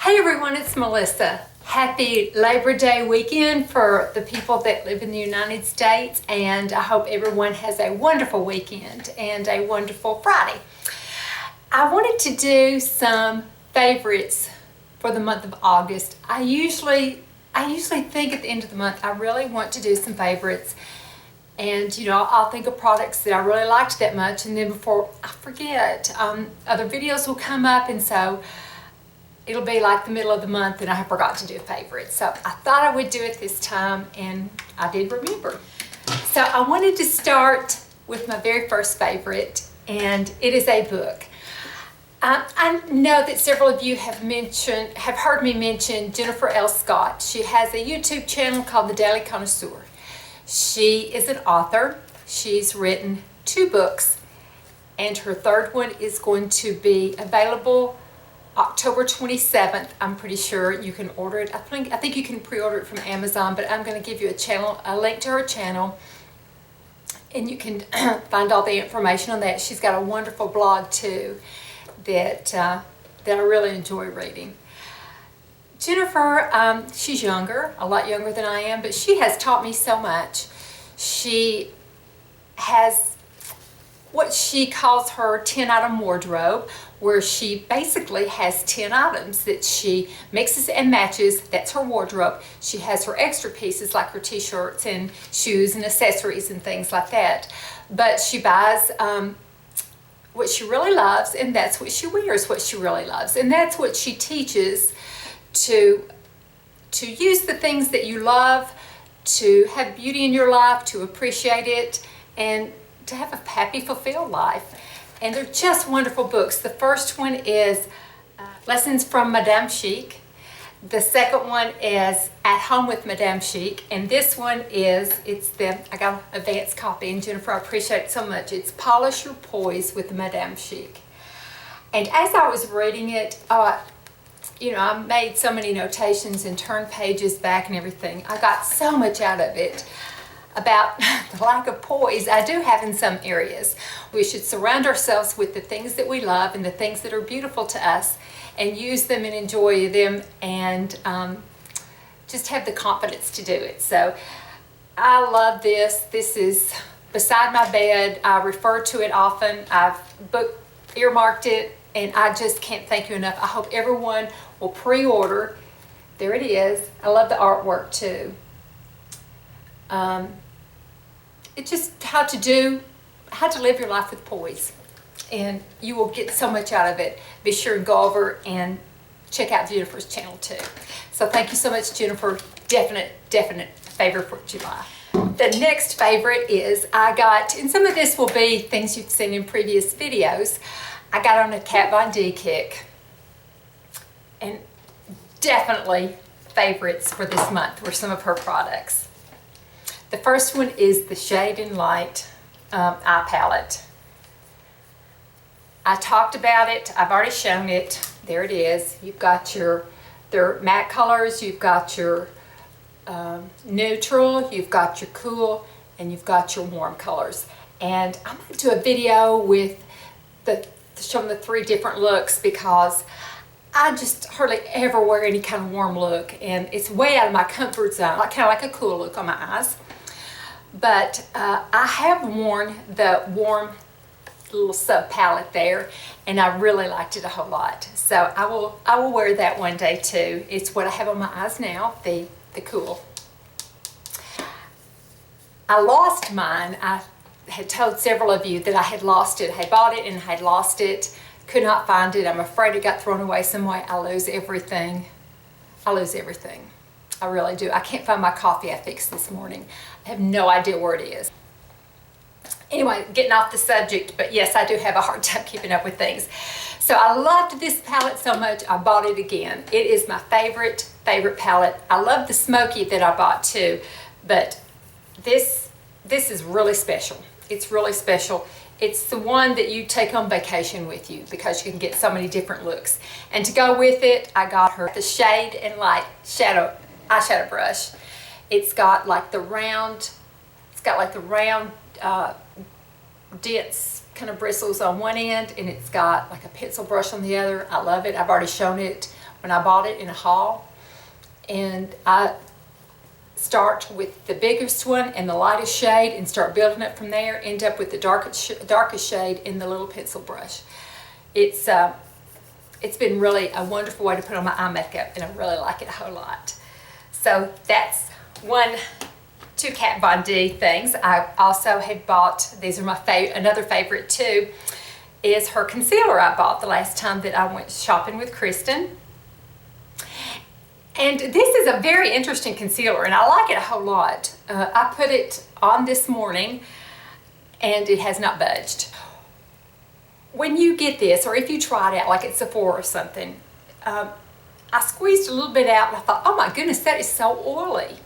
Hey everyone, it's Melissa. Happy Labor Day weekend for the people that live in the United States, and I hope everyone has a wonderful weekend and a wonderful Friday. I wanted to do some favorites for the month of August. I usually think at the end of the month I really want to do some favorites, and I'll think of products that I really liked that much, and then before I forget, other videos will come up, and so it'll be like the middle of the month and I forgot to do a favorite. So I thought I would do it this time, and I did remember. So I wanted to start with my very first favorite, and it is a book. I know that several of you have heard me mention Jennifer L. Scott. She has a YouTube channel called The Daily Connoisseur. She is an author. She's written 2 books, and her third one is going to be available October 27th. I'm pretty sure you can order it. I think you can pre-order it from Amazon, but I'm going to give you a link to her channel, and you can find all the information on that. She's got a wonderful blog too that I really enjoy reading. Jennifer, she's younger, a lot younger than I am, but she has taught me so much. She has what she calls her 10-item wardrobe, where she basically has 10 items that she mixes and matches. That's her wardrobe. She has her extra pieces like her t-shirts and shoes and accessories and things like that. But she buys what she really loves, and that's what she wears, what she really loves. And that's what she teaches, to use the things that you love, to have beauty in your life, to appreciate it, and to have a happy, fulfilled life. And they're just wonderful books. The first one is Lessons from Madame Chic. The second one is At Home with Madame Chic. And this one is, I got an advanced copy, and Jennifer, I appreciate it so much. It's Polish Your Poise with Madame Chic. And as I was reading it, I made so many notations and turned pages back and everything. I got so much out of it about the lack of poise I do have in some areas. We should surround ourselves with the things that we love and the things that are beautiful to us, and use them and enjoy them, and just have the confidence to do it. So I love this. This is beside my bed. I refer to it often. I've earmarked it, and I just can't thank you enough. I hope everyone will pre-order. There it is. I love the artwork too. It's just how to live your life with poise, and you will get so much out of it. Be sure and go over and check out Jennifer's channel too. So thank you so much, Jennifer. Definite favorite for July. The next favorite is I got, and some of this will be things you've seen in previous videos, I got on a Kat Von D kick, and definitely favorites for this month were some of her products. The first one is the Shade and Light eye palette. I talked about it. I've already shown it. There it is. You've got their matte colors. You've got your neutral. You've got your cool, and you've got your warm colors. And I'm going to do a video with showing the 3 different looks, because I just hardly ever wear any kind of warm look, and it's way out of my comfort zone. Kind of like a cool look on my eyes. But I have worn the warm little sub palette there, and I really liked it a whole lot. So I will wear that one day too. It's what I have on my eyes now, the cool. I lost mine. I had told several of you that I had lost it. I had bought it and had lost it. Could not find it. I'm afraid it got thrown away some way. I lose everything. I really do. I can't find my coffee I fixed this morning. I have no idea where it is. Anyway, getting off the subject, but yes, I do have a hard time keeping up with things. So I loved this palette so much, I bought it again. It is my favorite palette. I love the smoky that I bought too, but this is really special. It's really special. It's the one that you take on vacation with you, because you can get so many different looks. And to go with it, I got her the Shade and Light eyeshadow brush. It's got like the round, dense kind of bristles on one end, and it's got like a pencil brush on the other. I love it. I've already shown it when I bought it in a haul. And I start with the biggest one and the lightest shade and start building it from there, end up with the darkest shade in the little pencil brush. It's been really a wonderful way to put on my eye makeup, and I really like it a whole lot. So that's two Kat Von D things. I also had bought, these are my another favorite too, is her concealer I bought the last time that I went shopping with Kristen. And this is a very interesting concealer, and I like it a whole lot. I put it on this morning, and it has not budged. When you get this, or if you try it out, like at Sephora or something, I squeezed a little bit out, and I thought, oh my goodness, that is so oily.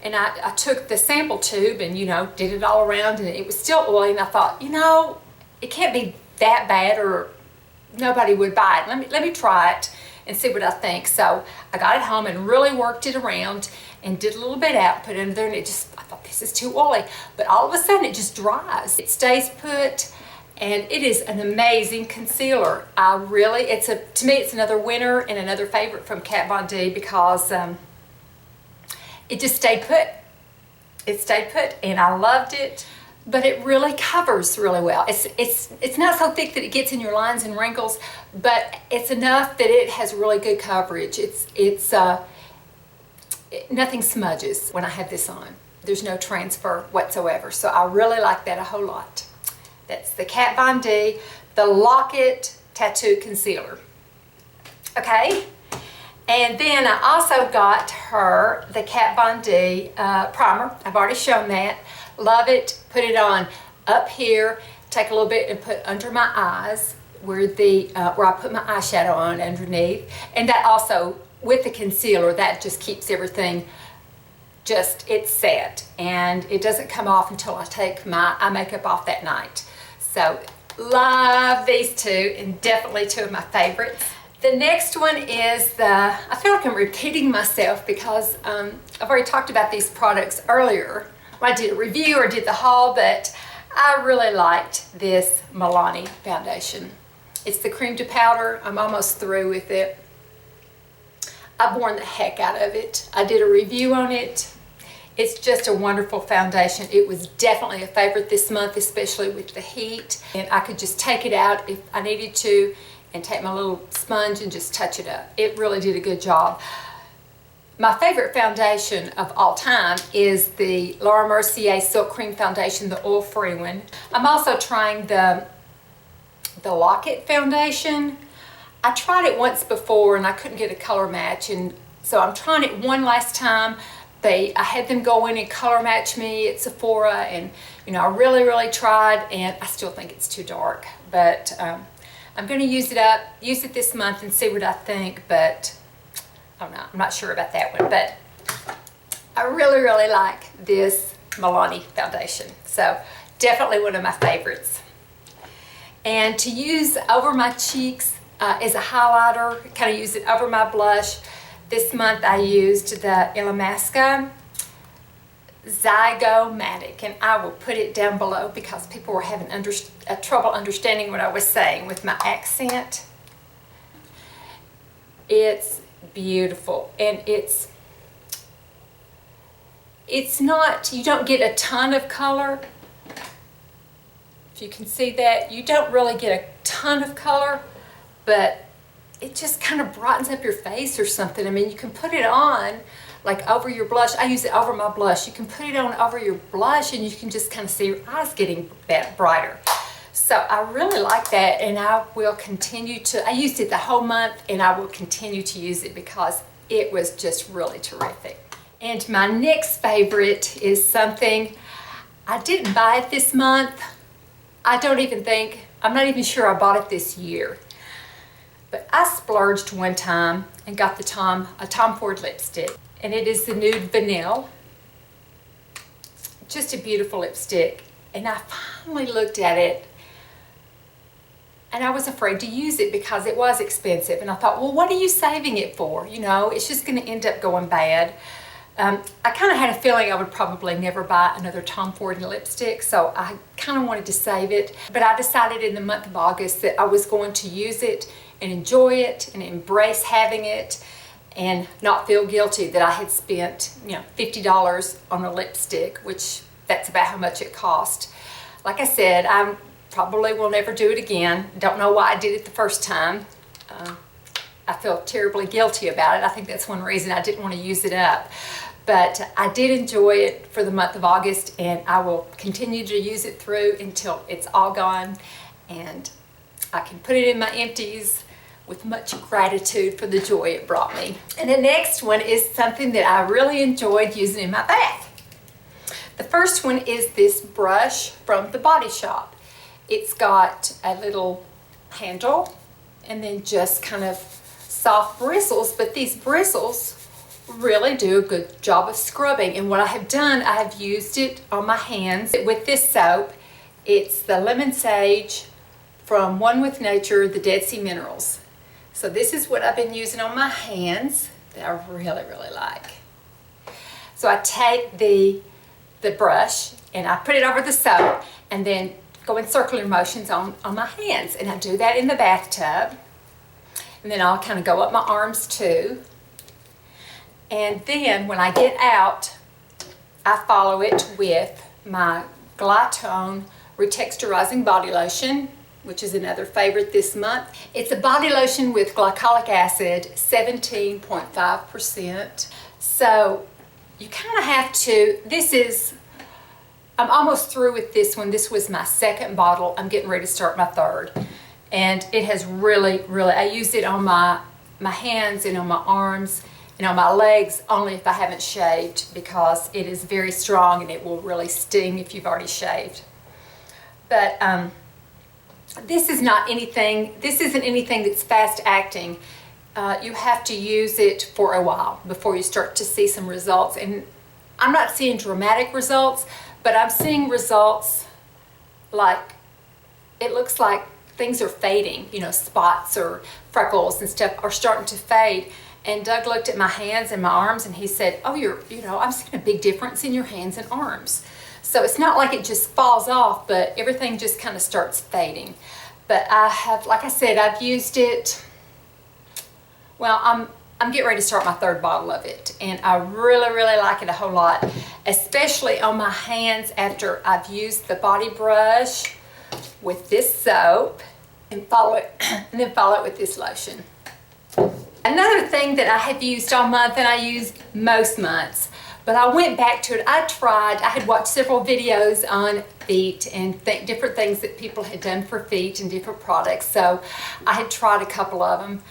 And I took the sample tube and, you know, did it all around, and it was still oily, and I thought, you know, it can't be that bad, or nobody would buy it. Let me try it and see what I think. So I got it home and really worked it around and did a little bit out, put it in there, and I thought, this is too oily. But all of a sudden it just dries. It stays put, and it is an amazing concealer. To me it's another winner and another favorite from Kat Von D, because it just stayed put. It stayed put, and I loved it. But it really covers really well. It's not so thick that it gets in your lines and wrinkles, but it's enough that it has really good coverage. Nothing smudges when I have this on. There's no transfer whatsoever. So I really like that a whole lot. That's the Kat Von D, the Lock-It Tattoo Concealer. Okay? And then I also got her the Kat Von D primer. I've already shown that. Love it. Put it on up here. Take a little bit and put under my eyes where I put my eyeshadow on underneath. And that also, with the concealer, that just keeps everything it's set. And it doesn't come off until I take my eye makeup off that night. So love these two, and definitely two of my favorites. The next one is I feel like I'm repeating myself because I've already talked about these products earlier when I did a review or did the haul, but I really liked this Milani foundation. It's the cream to powder. I'm almost through with it. I've worn the heck out of it. I did a review on it. It's just a wonderful foundation. It was definitely a favorite this month, especially with the heat. And I could just take it out if I needed to and take my little sponge and just touch it up. It really did a good job. My favorite foundation of all time is the Laura Mercier Silk Cream Foundation, the oil-free one. I'm also trying the Lock-It foundation. I tried it once before and I couldn't get a color match, and so I'm trying it one last time. I had them go in and color match me at Sephora, and you know, I really tried, and I still think it's too dark. But I'm going to use it this month and see what I think, but I don't know, I'm not sure about that one. But I really like this Milani foundation. So definitely one of my favorites. And to use over my cheeks as a highlighter, kind of use it over my blush. This month I used the Illamasqua ZYGOMATIC, and I will put it down below because people were having trouble understanding what I was saying with my accent. It's beautiful, and it's not, you don't get a ton of color. If you can see that, you don't really get a ton of color, but it just kind of brightens up your face or something. I mean, you can put it on like over your blush. I use it over my blush. You can put it on over your blush and you can just kind of see your eyes getting brighter. So I really like that, and I will continue to, I used it the whole month, and I will continue to use it because it was just really terrific. And my next favorite is something, I didn't buy it this month. I'm not even sure I bought it this year. But I splurged one time and got a Tom Ford lipstick, and it is the Nude Vanille. Just a beautiful lipstick. And I finally looked at it, and I was afraid to use it because it was expensive. And I thought, well, what are you saving it for? You know, it's just going to end up going bad. I kind of had a feeling I would probably never buy another Tom Ford lipstick, so I kind of wanted to save it. But I decided in the month of August that I was going to use it and enjoy it and embrace having it and not feel guilty that I had spent, you know, $50 on a lipstick, which that's about how much it cost. Like I said, I probably will never do it again. Don't know why I did it the first time. I feel terribly guilty about it. I think that's one reason I didn't want to use it up. But I did enjoy it for the month of August, and I will continue to use it through until it's all gone, and I can put it in my empties with much gratitude for the joy it brought me. And the next one is something that I really enjoyed using in my bath. The first one is this brush from the Body Shop. It's got a little handle and then just kind of soft bristles, but these bristles really do a good job of scrubbing. And what I have done, I have used it on my hands with this soap. It's the Lemon Sage from One With Nature, the Dead Sea Minerals. So this is what I've been using on my hands that I really, really like. So I take the brush and I put it over the soap and then go in circular motions on my hands. And I do that in the bathtub. And then I'll kind of go up my arms too. And then when I get out, I follow it with my Glytone Retexturizing Body Lotion, which is another favorite this month. It's a body lotion with glycolic acid, 17.5%. So you kind of have to, I'm almost through with this one. This was my second bottle. I'm getting ready to start my third. And it has really, I use it on my hands and on my arms and on my legs only if I haven't shaved, because it is very strong and it will really sting if you've already shaved. But this isn't anything that's fast acting. You have to use it for a while before you start to see some results. And I'm not seeing dramatic results, but I'm seeing results like, it looks like things are fading, you know, spots or freckles and stuff are starting to fade. And Doug looked at my hands and my arms and he said, oh, I'm seeing a big difference in your hands and arms. So it's not like it just falls off, but everything just kind of starts fading. But I have, like I said, I've used it, well, I'm getting ready to start my third bottle of it. And I really, like it a whole lot, especially on my hands after I've used the body brush with this soap and then follow it with this lotion. Another thing that I have used all month, and I use most months, but I went back to it. I had watched several videos on feet and different things that people had done for feet and different products. So I had tried a couple of them.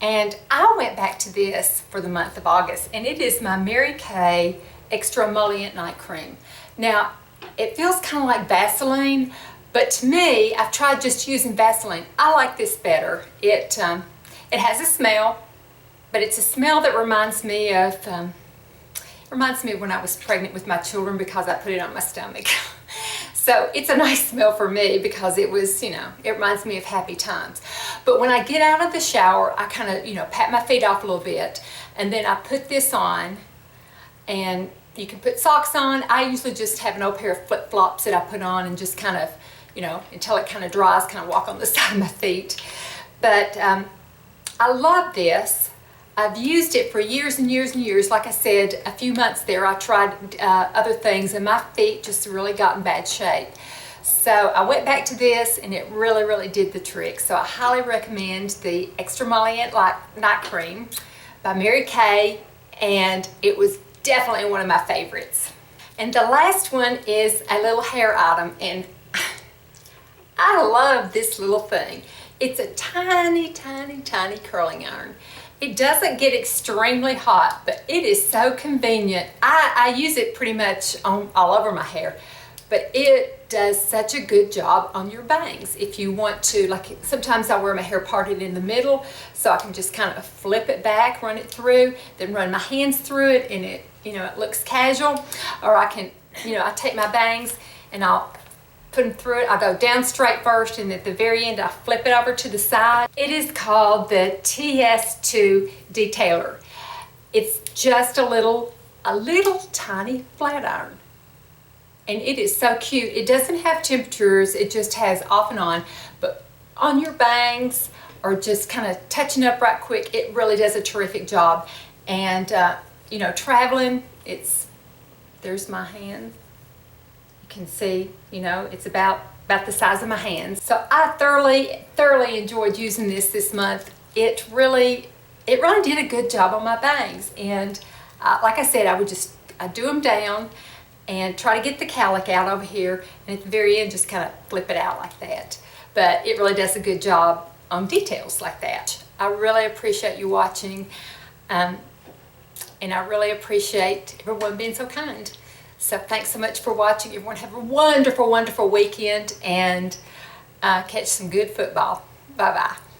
And I went back to this for the month of August, and it is my Mary Kay Extra Emollient Night Cream. Now, it feels kind of like Vaseline, but to me, I've tried just using Vaseline. I like this better. It has a smell, but it's a smell that reminds me of when I was pregnant with my children, because I put it on my stomach. So it's a nice smell for me because it was, it reminds me of happy times. But when I get out of the shower, I kind of, pat my feet off a little bit, and then I put this on, and you can put socks on. I usually just have an old pair of flip-flops that I put on and just kind of, until it kind of dries, kind of walk on the side of my feet. But I love this. I've used it for years and years and years. Like I said, a few months there, I tried other things, and my feet just really got in bad shape. So I went back to this, and it really did the trick. So I highly recommend the Extra Emollient Night Cream by Mary Kay, and it was definitely one of my favorites. And the last one is a little hair item, and I love this little thing. It's a tiny curling iron. It doesn't get extremely hot, but it is so convenient. I use it pretty much all over my hair, but it does such a good job on your bangs. If you want to, like, sometimes I wear my hair parted in the middle, so I can just kind of flip it back, run it through, then run my hands through it, and it looks casual. Or I can, I take my bangs and I'll put them through it. I'll go down straight first, and at the very end I flip it over to the side. It is called the TS2 Detailer. It's just a little tiny flat iron, and it is so cute. It doesn't have temperatures, it just has off and on, but on your bangs, or just kind of touching up right quick, it really does a terrific job. And you know, traveling, there's my hand. You can see, you know, it's about the size of my hands. So I thoroughly enjoyed using this month. It really did a good job on my bangs. And like I said, I do them down and try to get the cowlick out over here, and at the very end just kind of flip it out like that. But it really does a good job on details like that. I really appreciate you watching, and I really appreciate everyone being so kind. So thanks so much for watching. Everyone have a wonderful weekend, and catch some good football. Bye-bye.